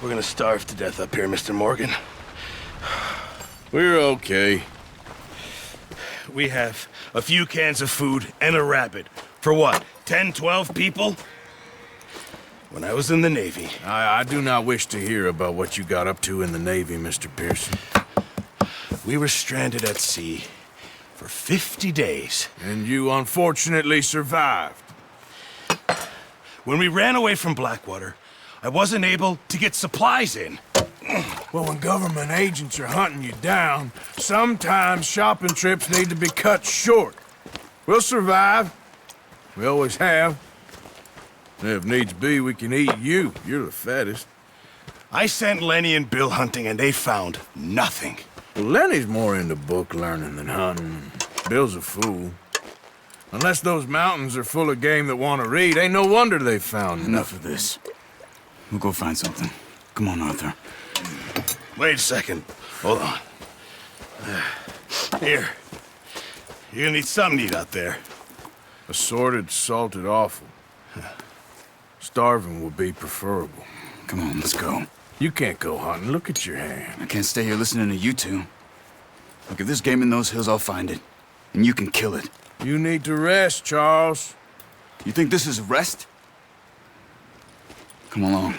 We're gonna starve to death up here, Mr. Morgan. We're okay. We have a few cans of food and a rabbit. For what, 10, 12 people? When I was in the Navy... I do not wish to hear about what you got up to in the Navy, Mr. Pearson. We were stranded at sea for 50 days. And you unfortunately survived. When we ran away from Blackwater, I wasn't able to get supplies in. Well, when government agents are hunting you down, sometimes shopping trips need to be cut short. We'll survive. We always have. If needs be, we can eat you. You're the fattest. I sent Lenny and Bill hunting, and they found nothing. Well, Lenny's more into book learning than hunting. Bill's a fool. Unless those mountains are full of game that want to read, ain't no wonder they found Enough of this. We'll go find something. Come on, Arthur. Wait a second. Hold on. Here. You're gonna need something to eat out there. Assorted, salted offal. Starving would be preferable. Come on, let's go. You can't go hunting. Look at your hand. I can't stay here listening to you two. Look, if there's game in those hills, I'll find it. And you can kill it. You need to rest, Charles. You think this is rest? Come along.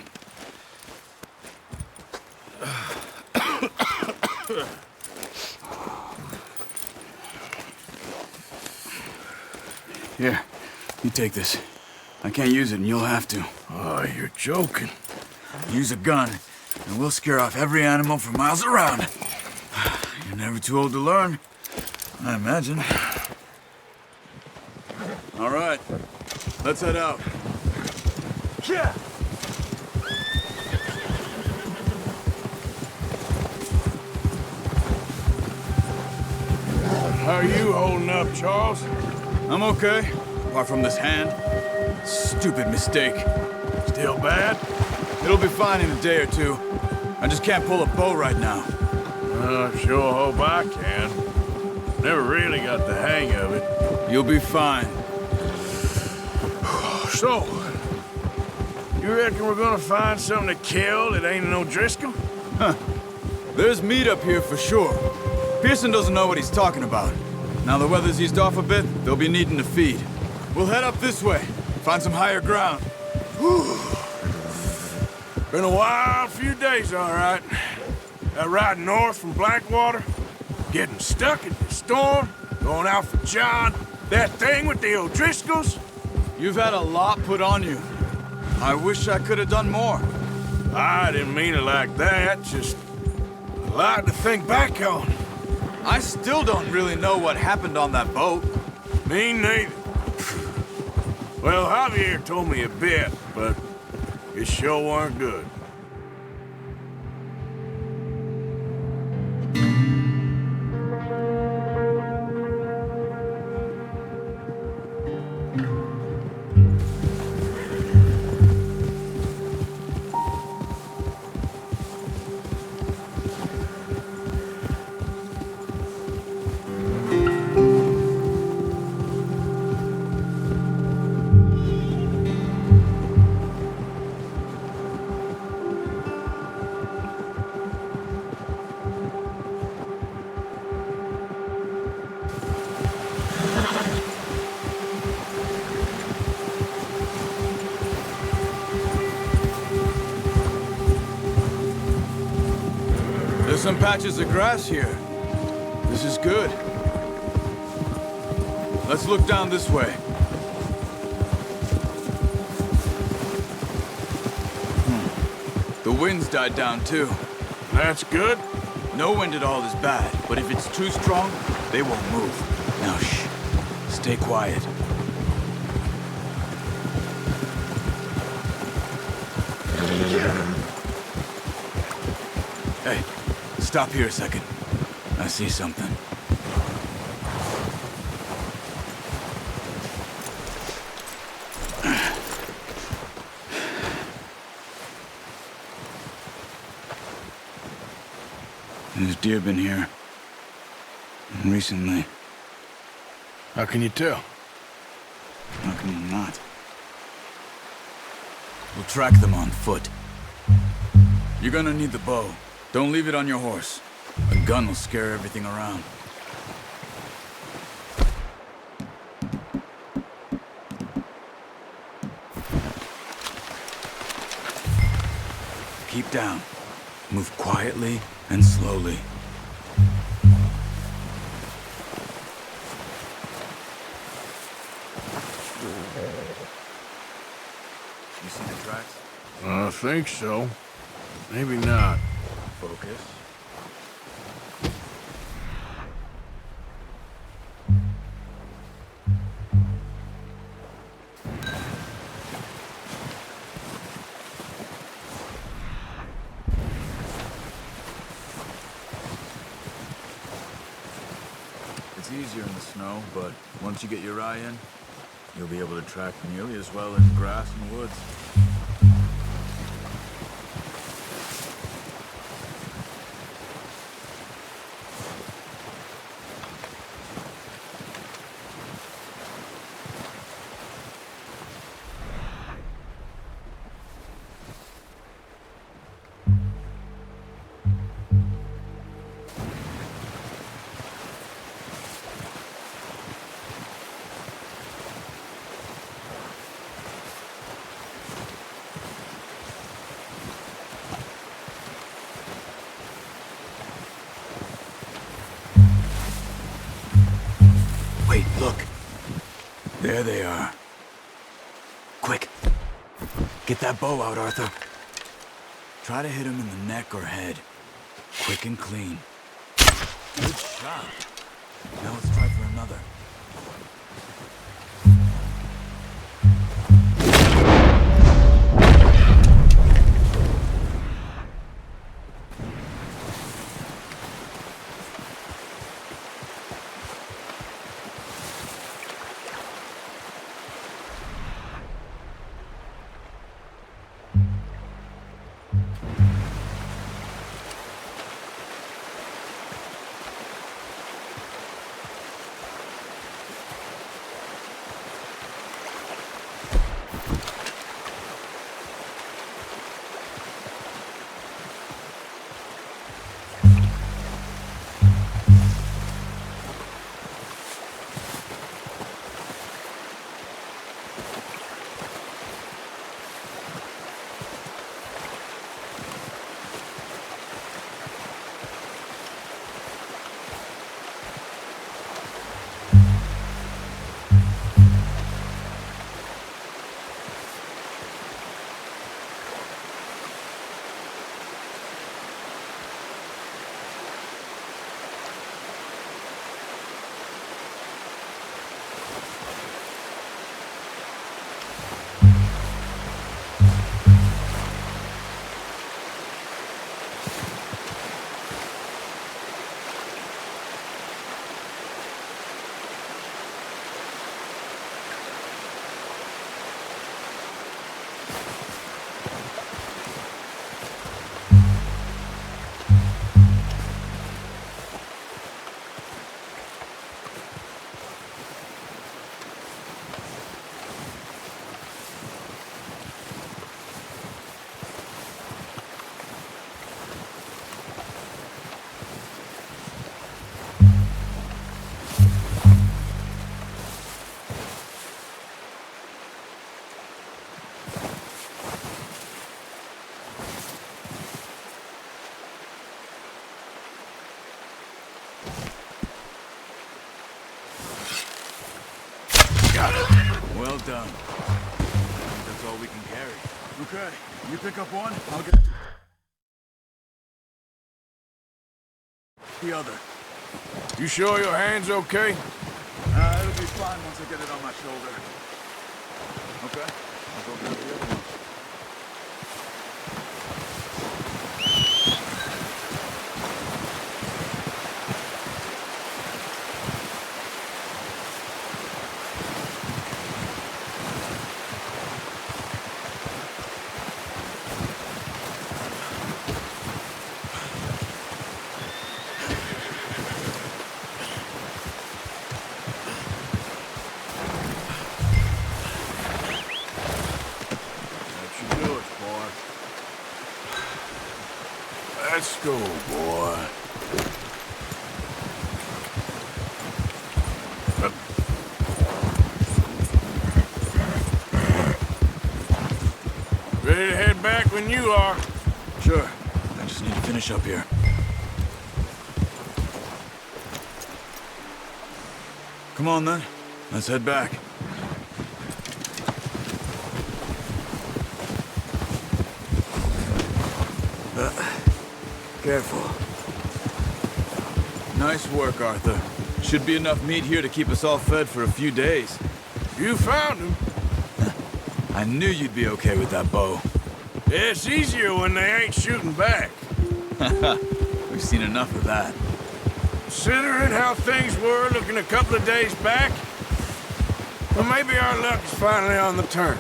Here, you take this. I can't use it, and you'll have to. Oh, you're joking. Use a gun, and we'll scare off every animal for miles around. You're never too old to learn, I imagine. All right, let's head out. Yeah. How are you holding up, Charles? I'm okay, apart from this hand. Stupid mistake. Still bad? It'll be fine in a day or two. I just can't pull a bow right now. I sure hope I can. Never really got the hang of it. You'll be fine. So, you reckon we're gonna find something to kill that ain't no Driscoll? Huh. There's meat up here for sure. Pearson doesn't know what he's talking about. Now the weather's eased off a bit, they'll be needing to feed. We'll head up this way, find some higher ground. Whew. Been a wild few days, all right. That ride north from Blackwater, getting stuck in the storm, going out for John, that thing with the O'Driscolls. You've had a lot put on you. I wish I could have done more. I didn't mean it like that, just a lot to think back on. I still don't really know what happened on that boat. Me neither. Well, Javier told me a bit, but it sure weren't good. There's some patches of grass here. This is good. Let's look down this way. The wind's died down too. That's good. No wind at all is bad, but if it's too strong, they won't move. Now shh. Stay quiet. Hey, stop here a second. I see something. There's deer been here. Recently. How can you tell? How can you not? We'll track them on foot. You're gonna need the bow. Don't leave it on your horse. A gun will scare everything around. Keep down. Move quietly and slowly. You see the tracks? I think so. Maybe not. Focus. It's easier in the snow, but once you get your eye in, you'll be able to track nearly as well in grass and woods. Wait, look. There they are. Quick. Get that bow out, Arthur. Try to hit him in the neck or head. Quick and clean. Good shot. Now let's try for another. Well done. I think that's all we can carry. Okay, you pick up one, I'll get the other. You sure your hand's okay? It'll be fine once I get it on my shoulder. Okay, I'll go grab the other one. go, boy. Ready to head back when you are. Sure. I just need to finish up here. Come on, then. Let's head back. Careful. Nice work, Arthur. Should be enough meat here to keep us all fed for a few days. You found him. I knew you'd be okay with that bow. It's easier when they ain't shooting back. We've seen enough of that. Considering how things were looking a couple of days back, well, maybe our luck is finally on the turn.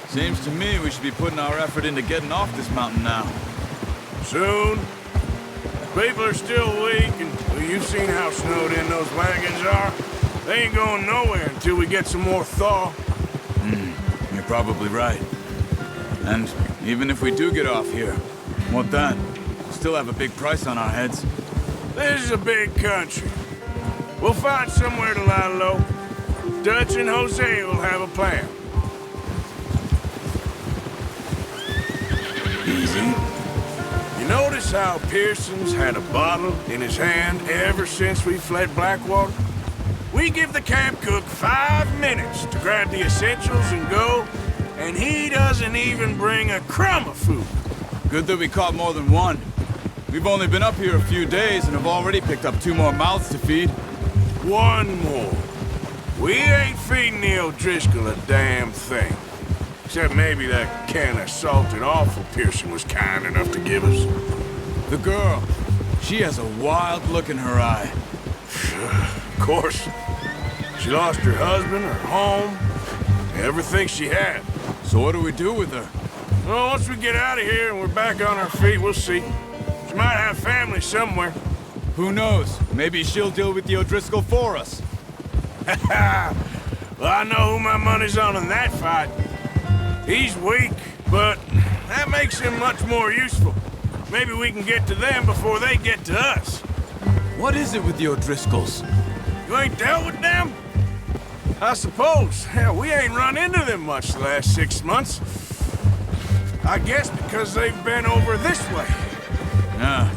Seems to me we should be putting our effort into getting off this mountain now. Soon. People are still weak, and well, you've seen how snowed in those wagons are. They ain't going nowhere until we get some more thaw. You're probably right. And even if we do get off here, what then? We'll still have a big price on our heads. This is a big country. We'll find somewhere to lie low. Dutch and Jose will have a plan. Easy. You notice how Pearson's had a bottle in his hand ever since we fled Blackwater? We give the camp cook 5 minutes to grab the essentials and go, and he doesn't even bring a crumb of food. Good that we caught more than one. We've only been up here a few days and have already picked up 2 more mouths to feed. One more. We ain't feeding the O'Driscoll a damn thing. Except maybe that can of salted offal Pearson was kind enough to give us. The girl, she has a wild look in her eye. Of course. She lost her husband, her home, everything she had. So what do we do with her? Well, once we get out of here and we're back on our feet, we'll see. She might have family somewhere. Who knows? Maybe she'll deal with the O'Driscoll for us. Well, I know who my money's on in that fight. He's weak, but that makes him much more useful. Maybe we can get to them before they get to us. What is it with the O'Driscolls? You ain't dealt with them? I suppose. Hell, we ain't run into them much the last 6 months. I guess because they've been over this way. Yeah.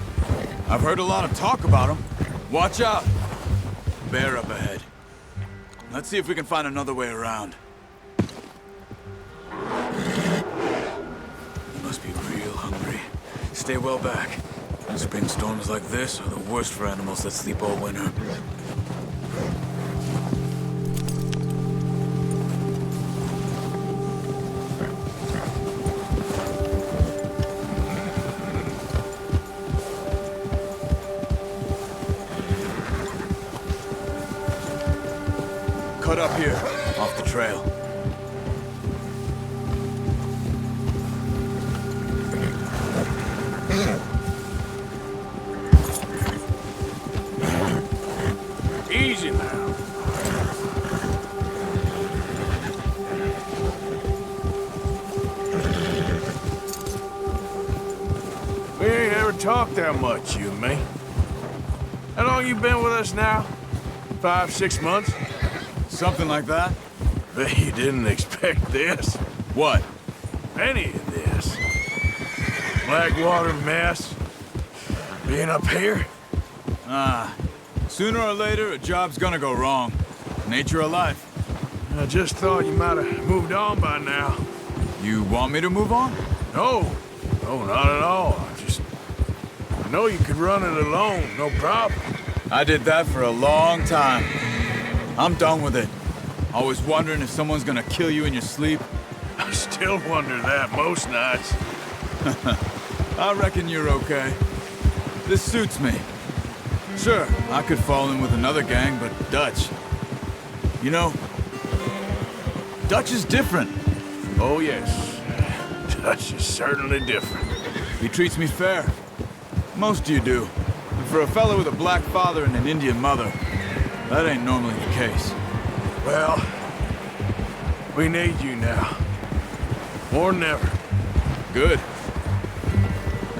I've heard a lot of talk about them. Watch out. Bear up ahead. Let's see if we can find another way around. You must be real hungry. Stay well back. Spring storms like this are the worst for animals that sleep all winter. Cut up here, off the trail. Easy now. We ain't ever talked that much, you and me. How long you been with us now? 5, 6 months? Something like that? Bet you didn't expect this. What? Any of this. Blackwater mess. Being up here? Sooner or later, a job's gonna go wrong. Nature of life. I just thought you might have moved on by now. You want me to move on? No. No, not at all. I know you could run it alone, no problem. I did that for a long time. I'm done with it. Always wondering if someone's gonna kill you in your sleep. I still wonder that most nights. I reckon you're okay. This suits me. Sure, I could fall in with another gang, but Dutch... You know, Dutch is different. Oh, yes. Dutch is certainly different. He treats me fair. Most of you do. And for a fellow with a black father and an Indian mother, that ain't normally the case. Well, we need you now. More than ever. Good.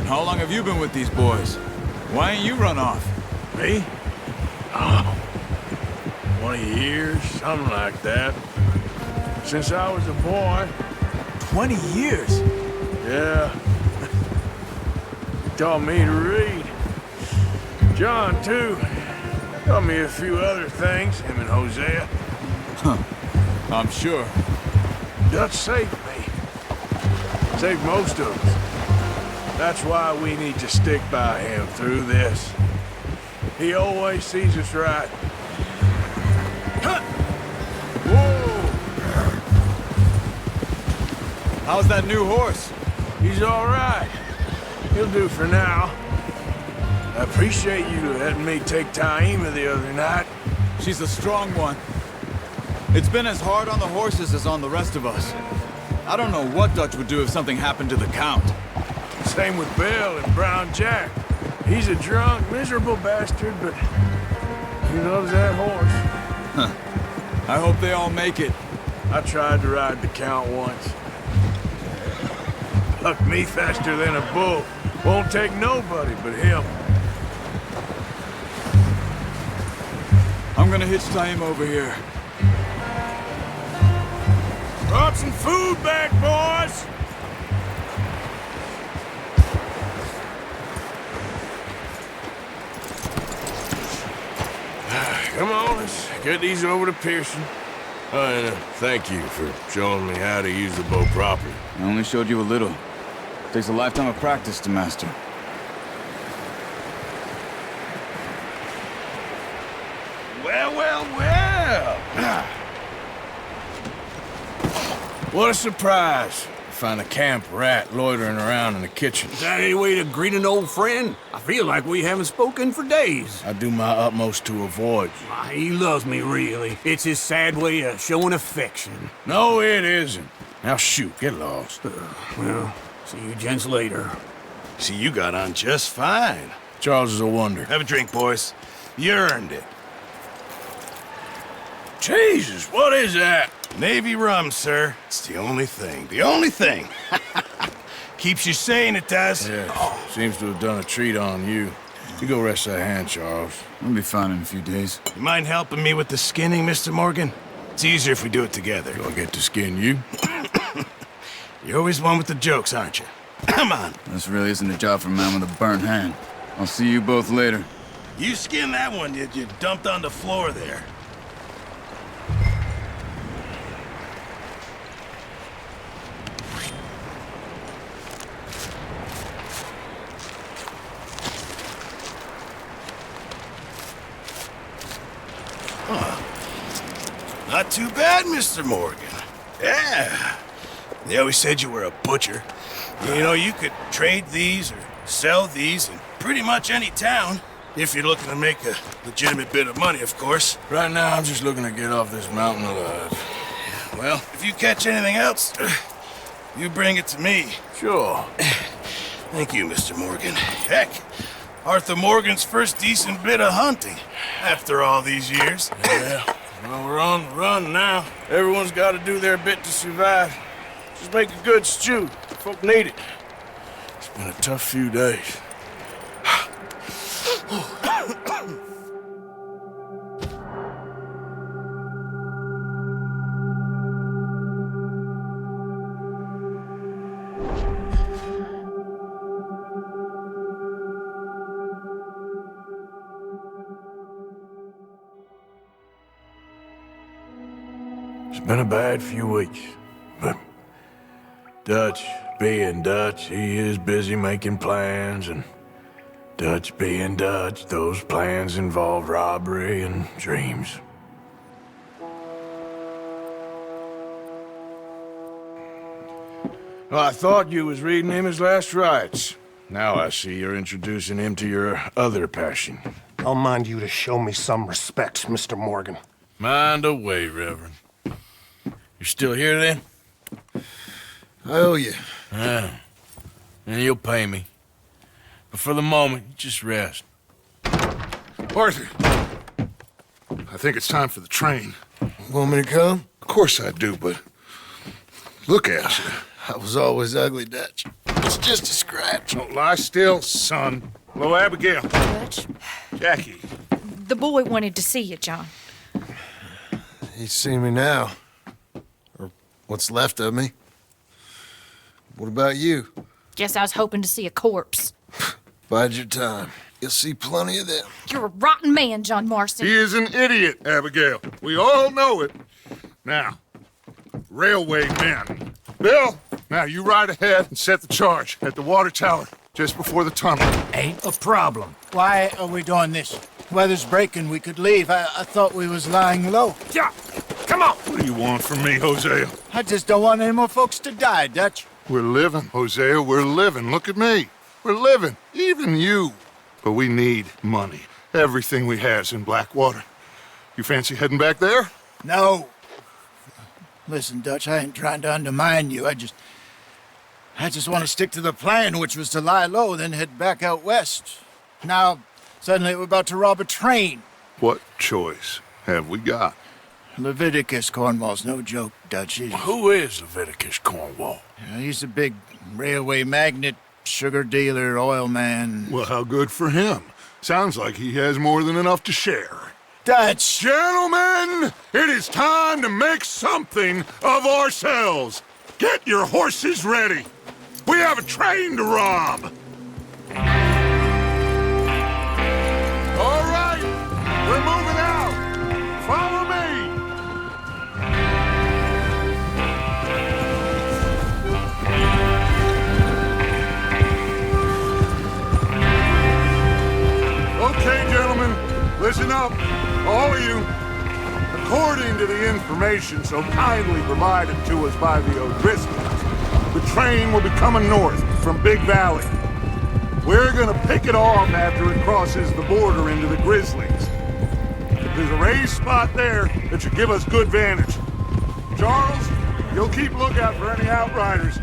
How long have you been with these boys? Why ain't you run off? Me? Oh, 20 years, something like that. Since I was a boy. 20 years? Yeah. He taught me to read. John, too. Taught me a few other things, him and Hosea. Huh. I'm sure. Dutch saved me. Saved most of us. That's why we need to stick by him through this. He always sees us right. Huh. Whoa! How's that new horse? He's all right. He'll do for now. I appreciate you letting me take Taima the other night. She's a strong one. It's been as hard on the horses as on the rest of us. I don't know what Dutch would do if something happened to the Count. Same with Bill and Brown Jack. He's a drunk, miserable bastard, but he loves that horse. Huh. I hope they all make it. I tried to ride the Count once. Hucked me faster than a bull. Won't take nobody but him. I'm gonna hitch Taima over here. Brought some food back, boys! Come on, let's get these over to Pearson. Oh, and thank you for showing me how to use the bow properly. I only showed you a little. Takes a lifetime of practice to master. Well, well, well. What a surprise. Find a camp rat loitering around in the kitchen. Is that any way to greet an old friend? I feel like we haven't spoken for days. I do my utmost to avoid you. Ah, he loves me, really. It's his sad way of showing affection. No, it isn't. Now shoot, get lost. Well, see you gents later. See, you got on just fine. Charles is a wonder. Have a drink, boys. You earned it. Jesus, what is that? Navy rum, sir. It's the only thing. The only thing. Keeps you sane, it does. Yes, seems to have done a treat on you. You go rest that hand, Charles. I'll be fine in a few days. You mind helping me with the skinning, Mr. Morgan? It's easier if we do it together. Do I get to skin you? You're always one with the jokes, aren't you? Come on. This really isn't a job for a man with a burnt hand. I'll see you both later. You skinned that one you dumped on the floor there. Not too bad, Mr. Morgan. Yeah. They always said you were a butcher. You know, you could trade these or sell these in pretty much any town. If you're looking to make a legitimate bit of money, of course. Right now, I'm just looking to get off this mountain alive. Well, if you catch anything else, you bring it to me. Sure. Thank you, Mr. Morgan. Heck, Arthur Morgan's first decent bit of hunting after all these years. Yeah. Well, we're on the run now. Everyone's got to do their bit to survive. Just make a good stew. Folk need it. It's been a tough few days. It's been a bad few weeks, but Dutch being Dutch, he is busy making plans, and Dutch being Dutch, those plans involve robbery and dreams. Well, I thought you was reading him his last rites. Now I see you're introducing him to your other passion. I'll mind you to show me some respect, Mr. Morgan. Mind away, Reverend. You're still here, then? I owe you. Yeah. And you'll pay me. But for the moment, just rest. Arthur, I think it's time for the train. Want me to come? Of course I do, but look at you. I was always ugly, Dutch. It's just a scratch. Don't lie still, son. Hello, Abigail. Dutch, Jackie. the boy wanted to see you, John. He's seen me now. Or what's left of me. What about you? Guess I was hoping to see a corpse. Bide your time. You'll see plenty of them. You're a rotten man, John Marston. He is an idiot, Abigail. We all know it. Now, railway men. Bill, now you ride ahead and set the charge at the water tower just before the tunnel. Ain't a problem. Why are we doing this? Weather's breaking. We could leave. I thought we was lying low. Yeah, come on. What do you want from me, Hosea? I just don't want any more folks to die, Dutch. We're living, Hosea. We're living. Look at me. We're living. Even you. But we need money. Everything we has in Blackwater. You fancy heading back there? No. Listen, Dutch, I ain't trying to undermine you. I just want to stick to the plan, which was to lie low, then head back out west. Now, suddenly we're about to rob a train. What choice have we got? Leviticus Cornwall's no joke, Dutch. Who is Leviticus Cornwall? He's a big railway magnate, sugar dealer, oil man. Well, how good for him. Sounds like he has more than enough to share. Dutch! Gentlemen, it is time to make something of ourselves. Get your horses ready. We have a train to rob. All right, we're moving out. Follow me. Okay, gentlemen, listen up, all of you. According to the information so kindly provided to us by the O'Driscolls, the train will be coming north from Big Valley. We're gonna pick it off after it crosses the border into the Grizzlies. There's a raised spot there that should give us good vantage. Charles, you'll keep lookout for any outriders.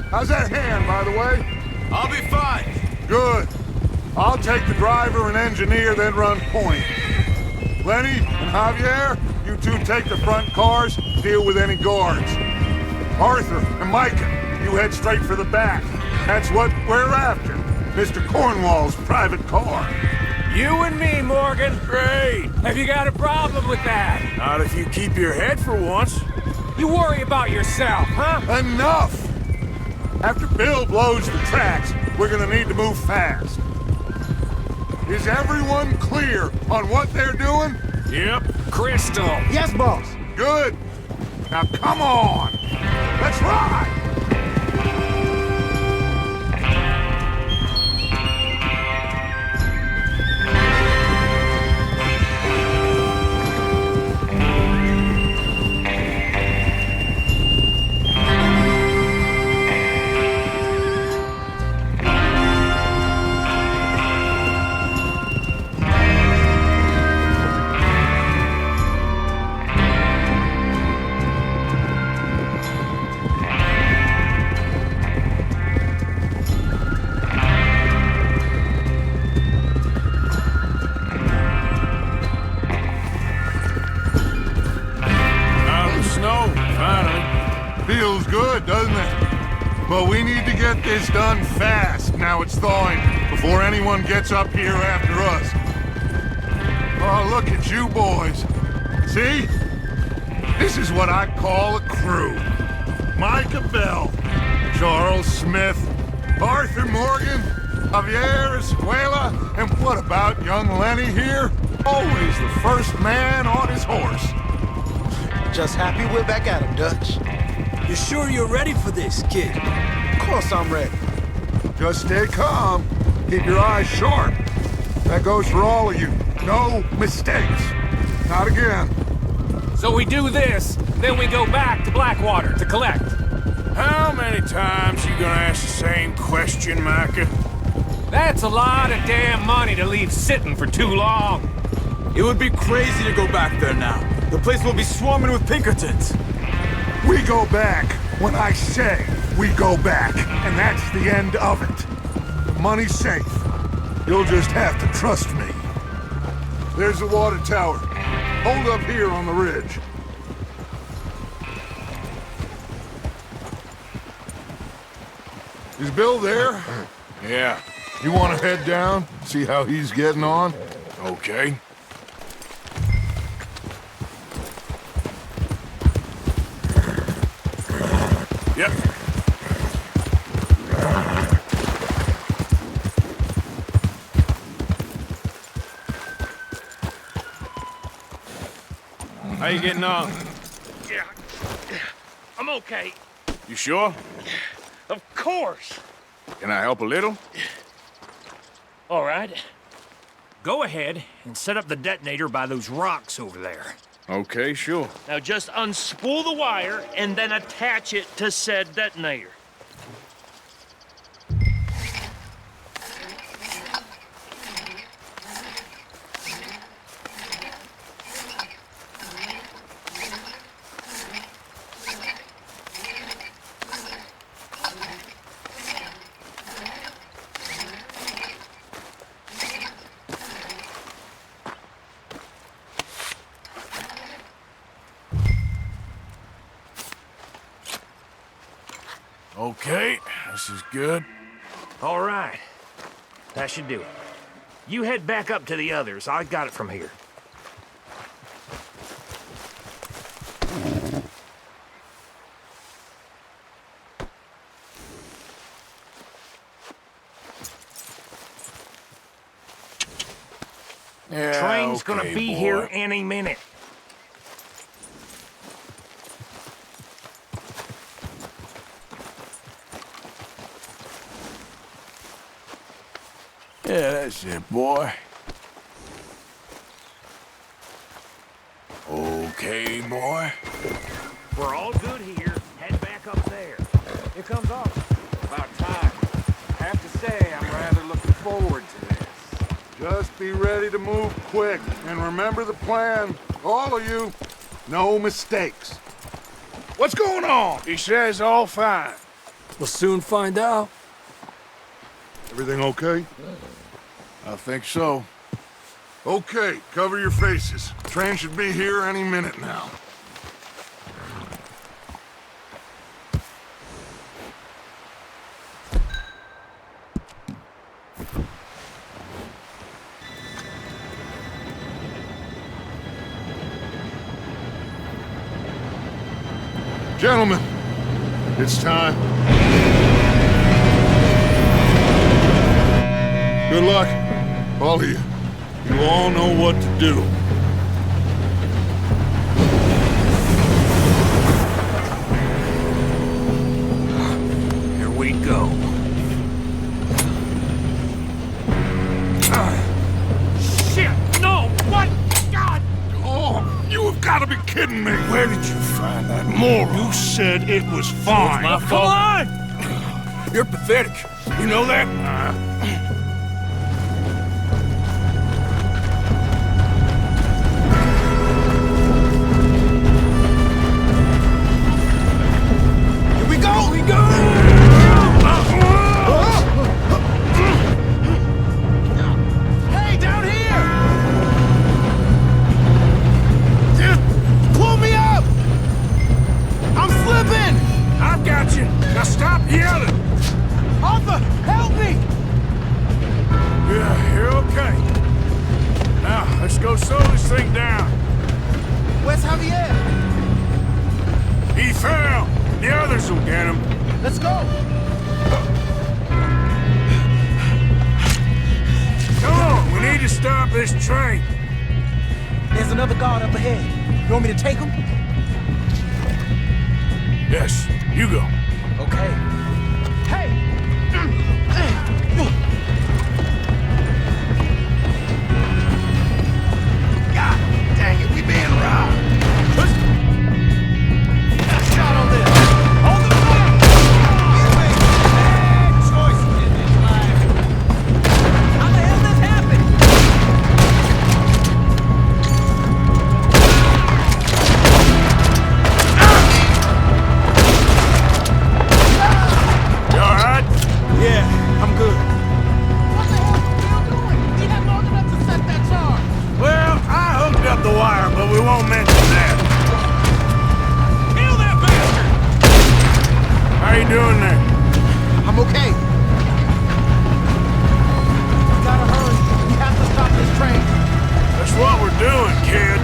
How's that hand, by the way? I'll be fine. Good. I'll take the driver and engineer, then run point. Lenny and Javier, you two take the front cars, deal with any guards. Arthur and Micah, you head straight for the back. That's what we're after. Mr. Cornwall's private car. You and me, Morgan. Great. Have you got a problem with that? Not if you keep your head for once. You worry about yourself, huh? Enough! After Bill blows the tracks, we're gonna need to move fast. Is everyone clear on what they're doing? Yep. Crystal. Yes, boss. Good. Now come on. Let's ride. Feels good, doesn't it? But we need to get this done fast, now it's thawing, before anyone gets up here after us. Oh, look at you boys. See? This is what I call a crew. Micah Bell, Charles Smith, Arthur Morgan, Javier Escuela, and what about young Lenny here? Always the first man on his horse. Just happy we're back at him, Dutch. You sure you're ready for this, kid? Of course I'm ready. Just stay calm. Keep your eyes sharp. That goes for all of you. No mistakes. Not again. So we do this, then we go back to Blackwater to collect. How many times you gonna ask the same question, Micah? That's a lot of damn money to leave sitting for too long. It would be crazy to go back there now. The place will be swarming with Pinkertons. We go back when I say we go back, and that's the end of it. The money's safe. You'll just have to trust me. There's the water tower. Hold up here on the ridge. Is Bill there? Yeah, You want to head down, see how he's getting on? okay. Yep. How you getting on? Yeah. I'm okay. You sure? Of course. Can I help a little? All right. Go ahead and set up the detonator by those rocks over there. Okay, sure. Now just unspool the wire and then attach it to said detonator. Okay, this is good. All right. That should do it. You head back up to the others. I got it from here. Yeah, Train's gonna okay, be boy. here any minute. Yeah, that's it, boy. Okay, boy. We're all good here. Head back up there. Here comes Arthur. About time. I have to say, I'm rather looking forward to this. Just be ready to move quick, and remember the plan. All of you, no mistakes. What's going on? He says all fine. We'll soon find out. Everything okay? I think so. Okay, cover your faces. Train should be here any minute now. Gentlemen, it's time. Good luck, all of you. You all know what to do. Here we go. Shit! No! What? God! Oh, you have got to be kidding me. Where did you find that moron? You said it was fine. My fault. Come on! You're pathetic. You know that? Now stop yelling! Arthur, help me! Yeah, you're okay. Now, let's go slow this thing down. Where's Javier? He fell. The others will get him. Let's go! Come on, we need to stop this train. There's another guard up ahead. You want me to take him? Yes, you go. Okay. Hey! God dang it, we being robbed. Got a shot on this. Hold the fire! You made bad choices in this life. How the hell this happened? You all right? Yeah, I'm good. What the hell are you still doing? We had long enough to set that charge. Well, I hooked up the wire, but we won't mention that. Kill that bastard! How you doing there? I'm Okay. We gotta hurry. We have to stop this train. That's what we're doing, kid.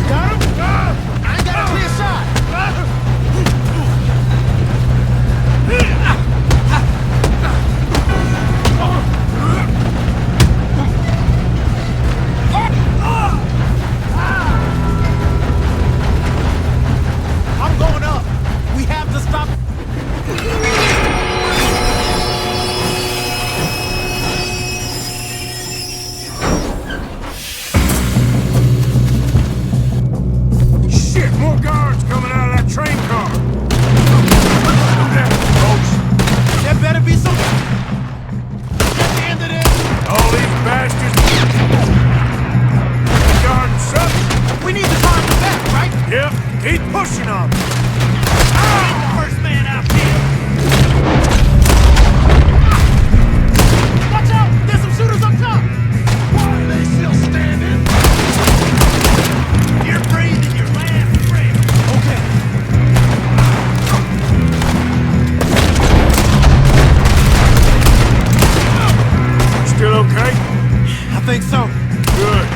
Got him? I ain't got a clear shot. I'm going up. We have to stop. Shit, more guards coming out of that train car. Do that, folks. There better be some. At the end of this. All these bastards. Guarding something. We need the car in the back, right? Yep, keep pushing them. First man out here. Watch out! There's some shooters up top! Why are they still standing? You're breathing your last breath. Okay. Still okay? I think so. Good.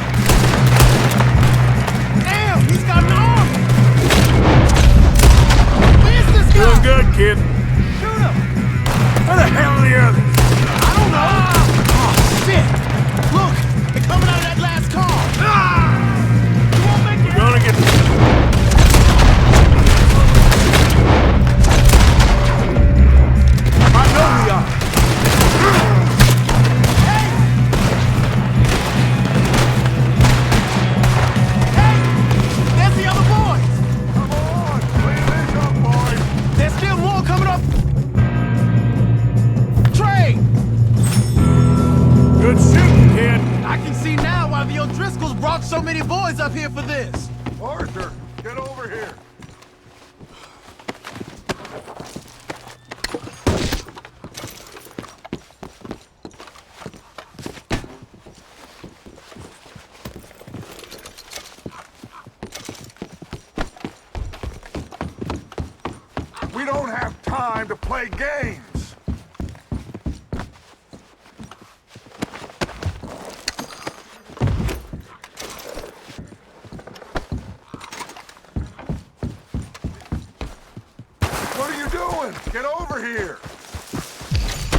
Damn, he's got an arm! Where's this guy? Doing good, kid. Shoot him! Where the hell are the others? I don't know! Oh, shit! Look! They're coming out of that last car! You won't make it! Gonna get... I know we are! Hey! Hey! There's the other boys! Come on, clean this up, boys. There's still more coming up! Trey! Good shooting, kid. I can see now why the O'Driscolls brought so many boys up here for this. Arthur, get over here. We don't have time to play games. What are you doing? Get over here.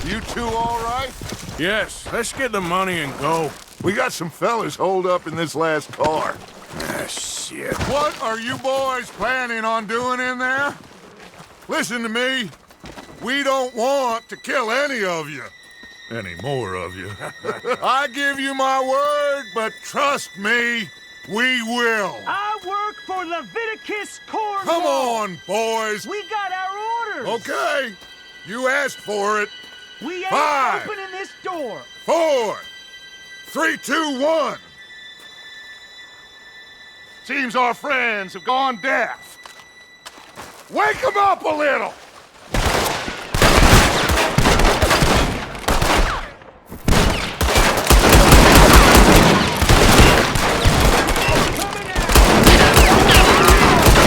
You two all right? Yes, let's get the money and go. We got some fellas holed up in this last car. Ah, shit. What are you boys planning on doing in there? Listen to me. We don't want to kill any of you. Any more of you. I give you my word, but trust me, we will. I work for Leviticus Corps. Come on, boys. We got our orders. Okay. You asked for it. We ain't 5, opening this door. 4, 3, 2, 1. Seems our friends have gone deaf. Wake them up a little.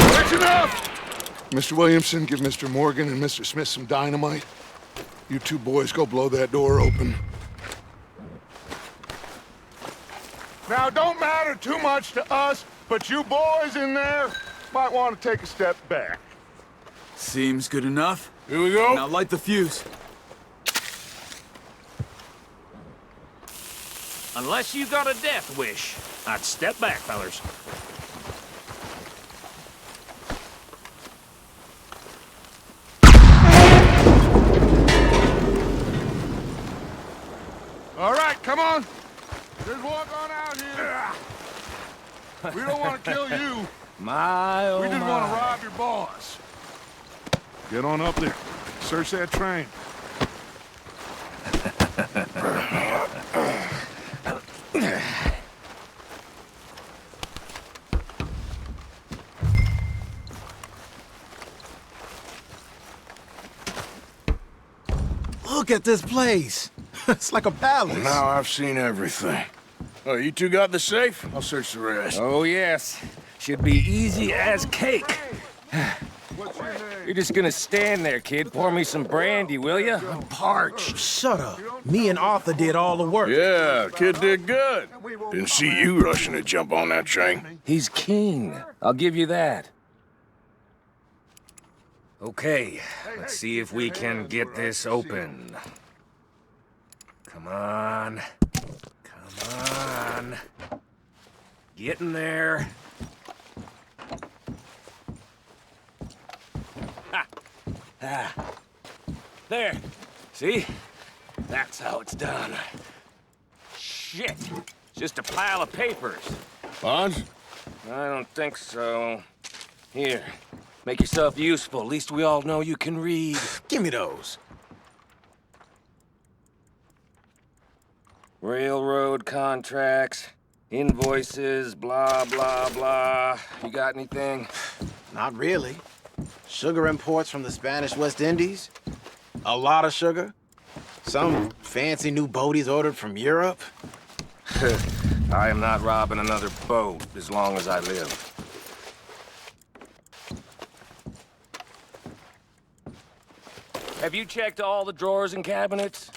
That's enough. Mr. Williamson, give Mr. Morgan and Mr. Smith some dynamite. You two boys go blow that door open. Now, don't matter too much to us, but you boys in there might want to take a step back. Seems good enough. Here we go. Now light the fuse. Unless you got a death wish, I'd step back, fellers. All right, come on. Just walk on out here. We don't want to kill you. My, oh We just want to rob your boss. Get on up there. Search that train. Look at this place. It's like a palace. Now I've seen everything. Oh, you two got the safe? I'll search the rest. Oh, yes. Should be easy as cake. What's your name? You're just gonna stand there, kid. Pour me some brandy, will you? Parched. Shut up. Me and Arthur did all the work. Yeah, kid did good. Didn't see you rushing to jump on that train. He's king. I'll give you that. Okay, let's see if we can get this open. Come on. Come on. Getting there. Ha! Ah. There. See? That's how it's done. Shit. It's just a pile of papers. Bonds? I don't think so. Here. Make yourself useful. At least we all know you can read. Give me those. Railroad contracts, invoices, blah, blah, blah. You got anything? Not really. Sugar imports from the Spanish West Indies. A lot of sugar. Some fancy new boat he's ordered from Europe. I am not robbing another boat as long as I live. Have you checked all the drawers and cabinets?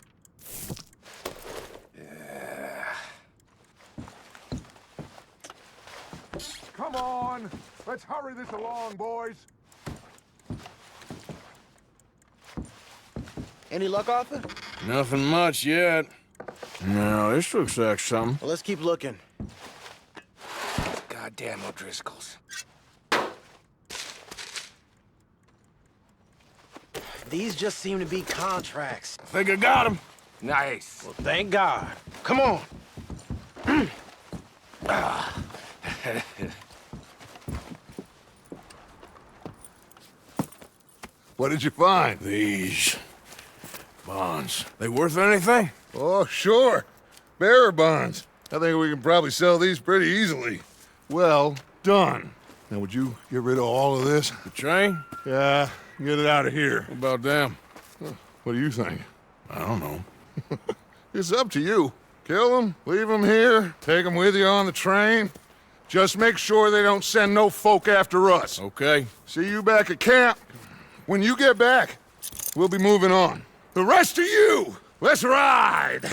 Come on! Let's hurry this along, boys. Any luck, Arthur? Nothing much yet. No, this looks like something. Well, let's keep looking. Goddamn O'Driscolls. These just seem to be contracts. Think I got him. Nice. Well, thank God. Come on. What did you find? These bonds. They worth anything? Oh, sure. Bearer bonds. I think we can probably sell these pretty easily. Well done. Now, would you get rid of all of this? The train? Yeah, get it out of here. What about them? What do you think? I don't know. It's up to you. Kill them, leave them here, take them with you on the train. Just make sure they don't send no folk after us. Okay. See you back at camp. When you get back, we'll be moving on. The rest of you, let's ride!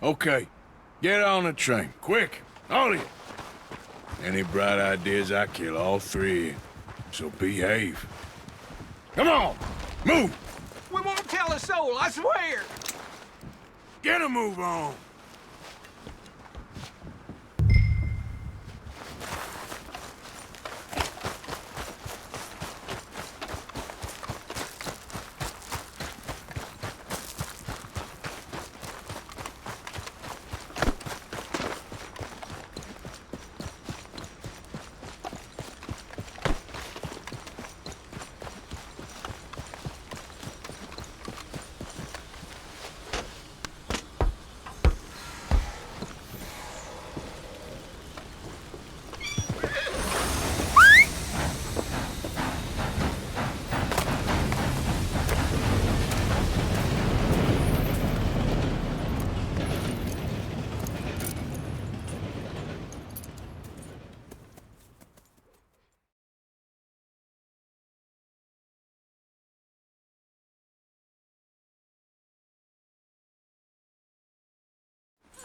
Okay. Get on the train. Quick. All of you. Any bright ideas, I kill all three. So behave. Come on! Move! We won't tell a soul, I swear! Get a move on!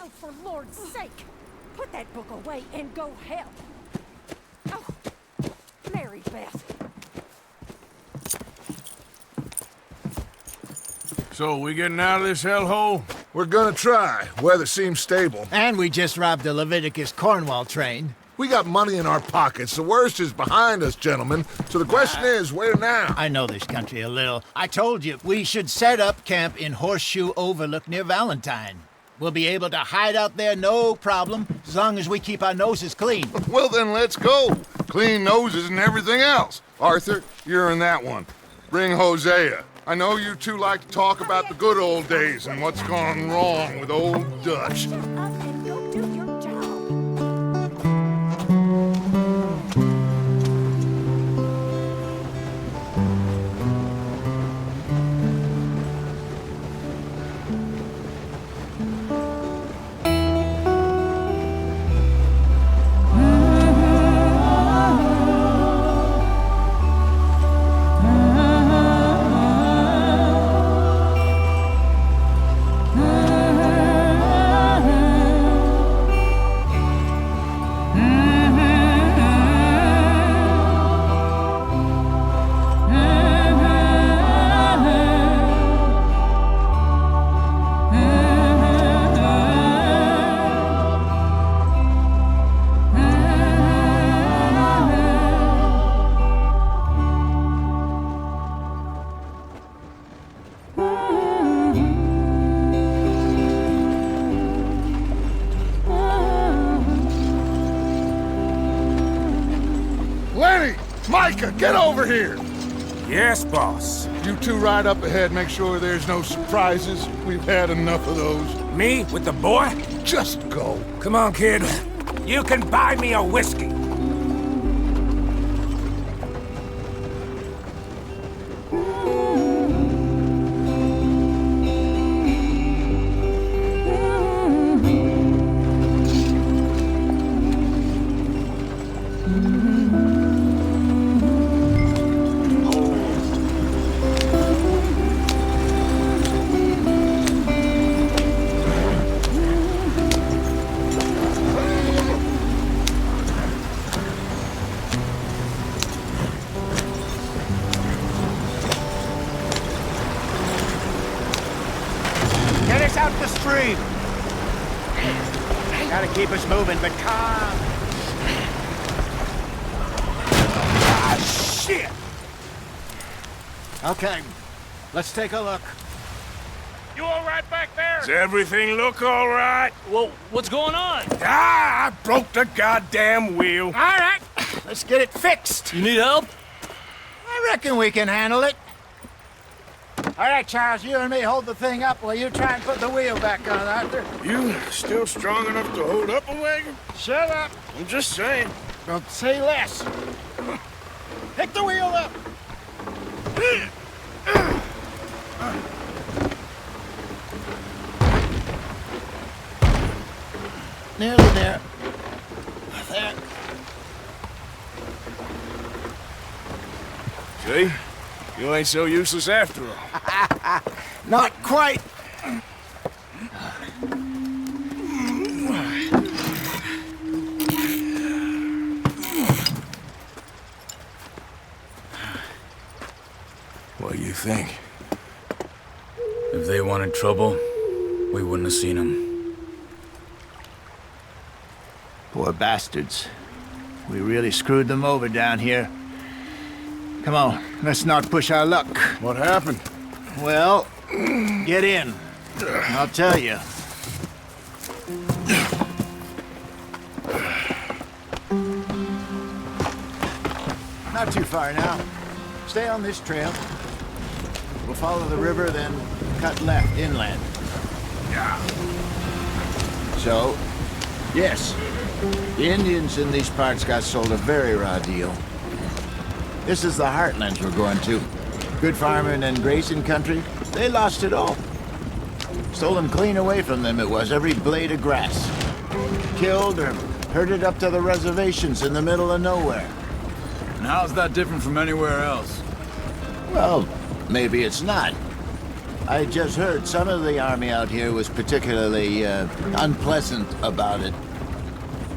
Oh, for Lord's sake! Put that book away and go help! Oh, Mary Beth. So, we getting out of this hellhole? We're gonna try. Weather seems stable. And we just robbed the Leviticus Cornwall train. We got money in our pockets. The worst is behind us, gentlemen. So the question is, where now? I know this country a little. I told you, we should set up camp in Horseshoe Overlook near Valentine. We'll be able to hide out there no problem, as long as we keep our noses clean. Well, then let's go. Clean noses and everything else. Arthur, you're in that one. Bring Hosea. I know you two like to talk about the good old days and what's gone wrong with old Dutch. Shut up and go do your job. Micah, get over here! Yes, boss. You two ride up ahead, make sure there's no surprises. We've had enough of those. Me with the boy? Just go. Come on, kid. You can buy me a whiskey. Get us out the stream. Gotta keep us moving, but calm. Ah, shit! Okay, let's take a look. You all right back there? Does everything look all right? Well, what's going on? Ah, I broke the goddamn wheel. All right, let's get it fixed. You need help? I reckon we can handle it. All right, Charles, you and me hold the thing up while you try and put the wheel back on, Arthur. You still strong enough to hold up a wagon? Shut up. I'm just saying. Don't say less. Pick the wheel up. Nearly there. There. See? You ain't so useless after all. Not quite. What do you think? If they wanted trouble, we wouldn't have seen them. Poor bastards. We really screwed them over down here. Come on, let's not push our luck. What happened? Well, get in. I'll tell you. Not too far now. Stay on this trail. We'll follow the river, then cut left inland. Yeah. So, yes, the Indians in these parts got sold a very raw deal. This is the heartlands we're going to. Good farming and grazing country. They lost it all. Stolen clean away from them it was, every blade of grass. Killed or herded up to the reservations in the middle of nowhere. And how's that different from anywhere else? Well, maybe it's not. I just heard some of the army out here was particularly unpleasant about it.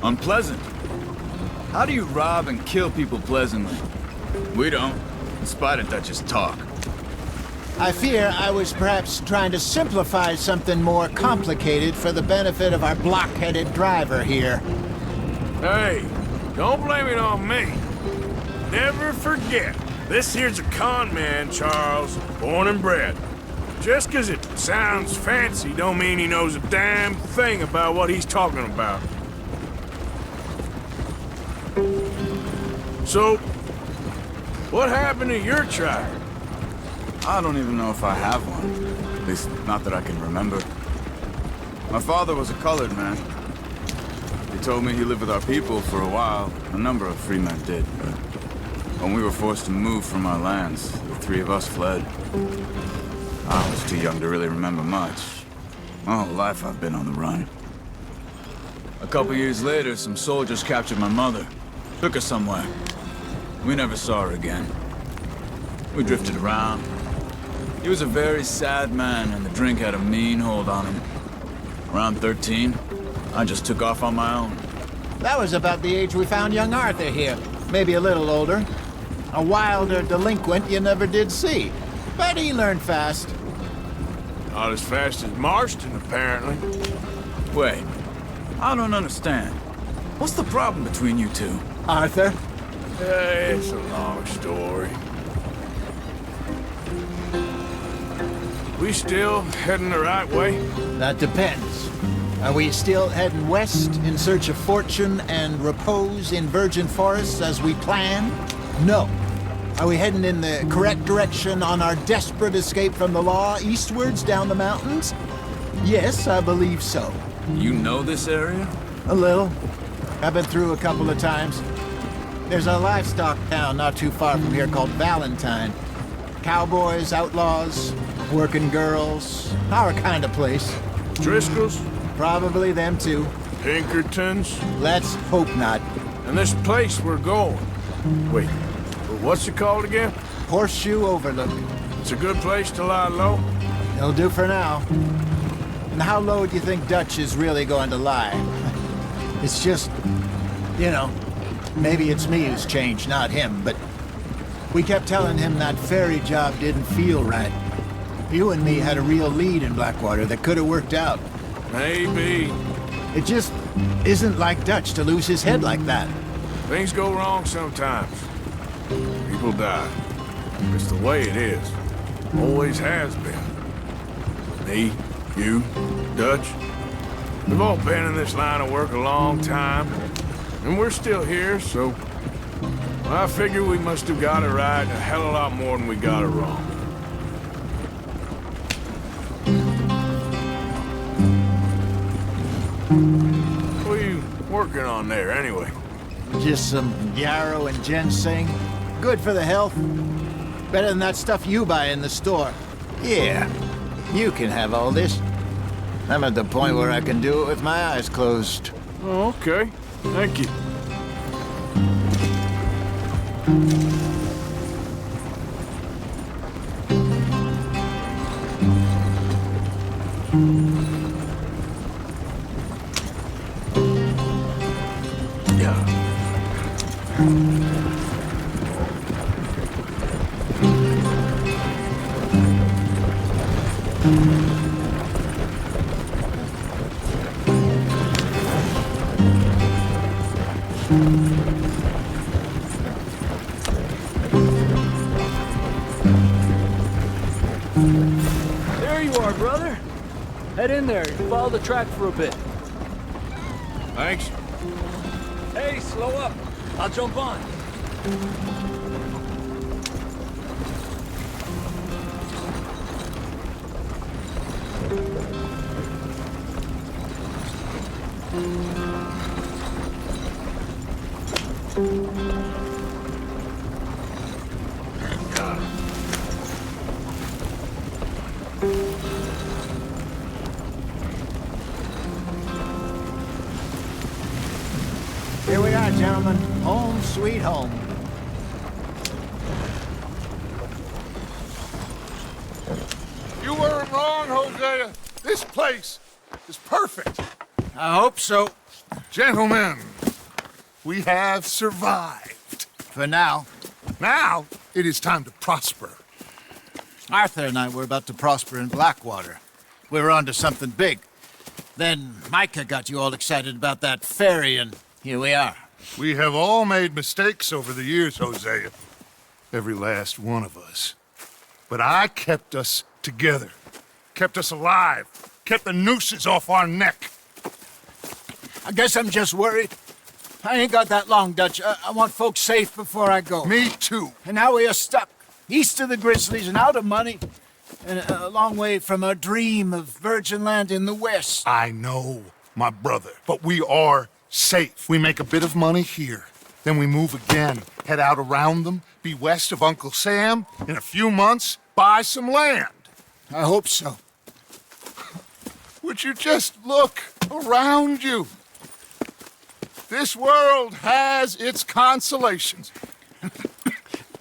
Unpleasant? How do you rob and kill people pleasantly? We don't, in spite of Dutch's talk. I fear I was perhaps trying to simplify something more complicated for the benefit of our block-headed driver here. Hey, don't blame it on me. Never forget, this here's a con man, Charles, born and bred. Just 'cause it sounds fancy don't mean he knows a damn thing about what he's talking about. So, what happened to your tribe? I don't even know if I have one. At least, not that I can remember. My father was a colored man. He told me he lived with our people for a while. A number of free men did, but when we were forced to move from our lands, the three of us fled. I was too young to really remember much. My whole life I've been on the run. A couple years later, some soldiers captured my mother. Took her somewhere. We never saw her again. We drifted around. He was a very sad man, and the drink had a mean hold on him. Around 13, I just took off on my own. That was about the age we found young Arthur here. Maybe a little older. A wilder delinquent you never did see. But he learned fast. Not as fast as Marston, apparently. Wait, I don't understand. What's the problem between you two? Arthur? It's a long story. We still heading the right way? That depends. Are we still heading west in search of fortune and repose in virgin forests as we planned? No. Are we heading in the correct direction on our desperate escape from the law eastwards down the mountains? Yes, I believe so. You know this area? A little. I've been through a couple of times. There's a livestock town not too far from here called Valentine. Cowboys, outlaws, working girls, our kind of place. Driscoll's? Probably them too. Pinkertons? Let's hope not. And this place we're going. Wait, what's it called again? Horseshoe Overlook. It's a good place to lie low? It'll do for now. And how low do you think Dutch is really going to lie? It's just, you know, maybe it's me who's changed, not him, but we kept telling him that ferry job didn't feel right. You and me had a real lead in Blackwater that could have worked out. Maybe. It just isn't like Dutch to lose his head like that. Things go wrong sometimes. People die. It's the way it is. Always has been. Me, you, Dutch. We've all been in this line of work a long time. And we're still here, so... I figure we must have got it right a hell of a lot more than we got it wrong. What are you working on there, anyway? Just some yarrow and ginseng. Good for the health. Better than that stuff you buy in the store. Yeah, you can have all this. I'm at the point where I can do it with my eyes closed. Oh, okay. Thank you. There you are, brother. Head in there and follow the track for a bit. Thanks. Hey, slow up. I'll jump on. Here we are, gentlemen. Home sweet home. You weren't wrong, Hosea. This place is perfect. I hope so. Gentlemen, we have survived. For now. Now, it is time to prosper. Arthur and I were about to prosper in Blackwater. We were onto something big. Then Micah got you all excited about that ferry, and here we are. We have all made mistakes over the years, Hosea. Every last one of us. But I kept us together. Kept us alive. Kept the nooses off our neck. I guess I'm just worried. I ain't got that long, Dutch. I want folks safe before I go. Me too. And now we are stuck. East of the Grizzlies and out of money. And a long way from our dream of virgin land in the west. I know, my brother. But we are safe. We make a bit of money here. Then we move again. Head out around them. Be west of Uncle Sam. In a few months, buy some land. I hope so. Would you just look around you? This world has its consolations.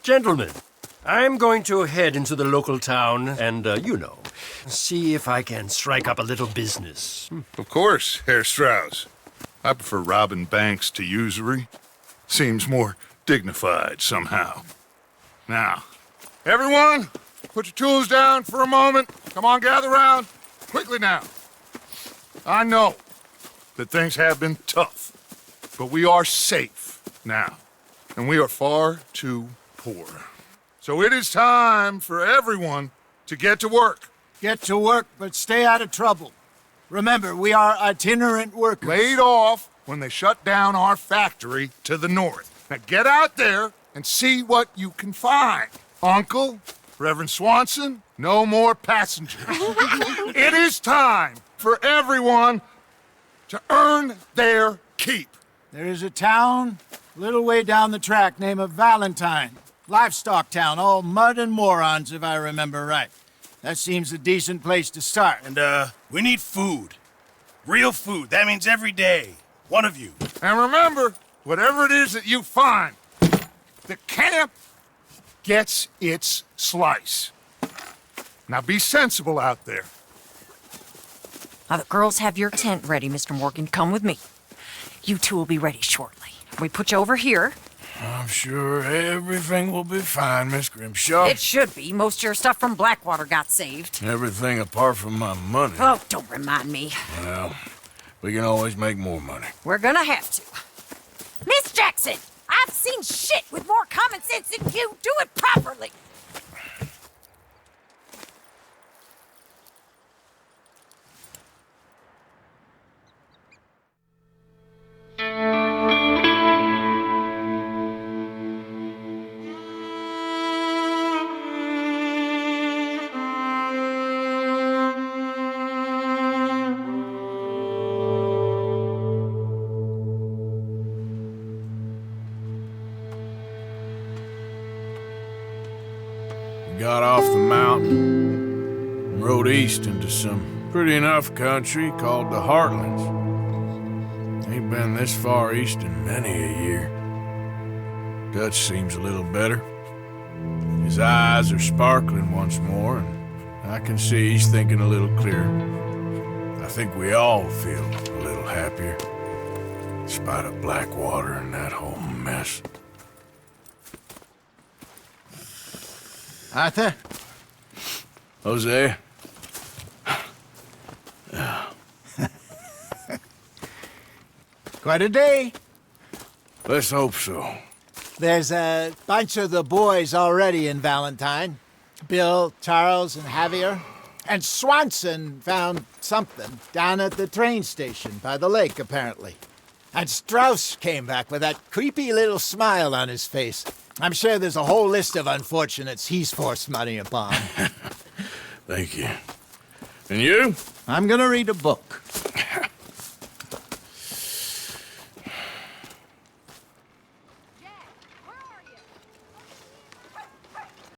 Gentlemen, I'm going to head into the local town and, see if I can strike up a little business. Of course, Herr Strauss. I prefer robbing banks to usury. Seems more dignified somehow. Now, everyone, put your tools down for a moment. Come on, gather round. Quickly now. I know that things have been tough, but we are safe now, and we are far too poor. So it is time for everyone to get to work. Get to work, but stay out of trouble. Remember, we are itinerant workers. Laid off when they shut down our factory to the north. Now get out there and see what you can find. Uncle, Reverend Swanson, no more passengers. It is time for everyone to earn their keep. There is a town a little way down the track named Valentine. Livestock town, all mud and morons, if I remember right. That seems a decent place to start. And, we need food. Real food. That means every day. One of you. And remember, whatever it is that you find, the camp gets its slice. Now be sensible out there. Now, the girls have your tent ready, Mr. Morgan. Come with me. You two will be ready shortly. We put you over here. I'm sure everything will be fine, Miss Grimshaw. It should be. Most of your stuff from Blackwater got saved. Everything apart from my money. Oh, don't remind me. Well, we can always make more money. We're gonna have to. Miss Jackson, I've seen shit with more common sense than you. Do it properly. Got off the mountain and rode east into some pretty enough country called the Heartlands. Ain't been this far east in many a year. Dutch seems a little better. His eyes are sparkling once more, and I can see he's thinking a little clearer. I think we all feel a little happier, in spite of Blackwater and that whole mess. Arthur? Jose? Quite a day. Let's hope so. There's a bunch of the boys already in Valentine. Bill, Charles, and Javier. And Swanson found something down at the train station by the lake, apparently. And Strauss came back with that creepy little smile on his face. I'm sure there's a whole list of unfortunates he's forced money upon. Thank you. And you? I'm gonna read a book.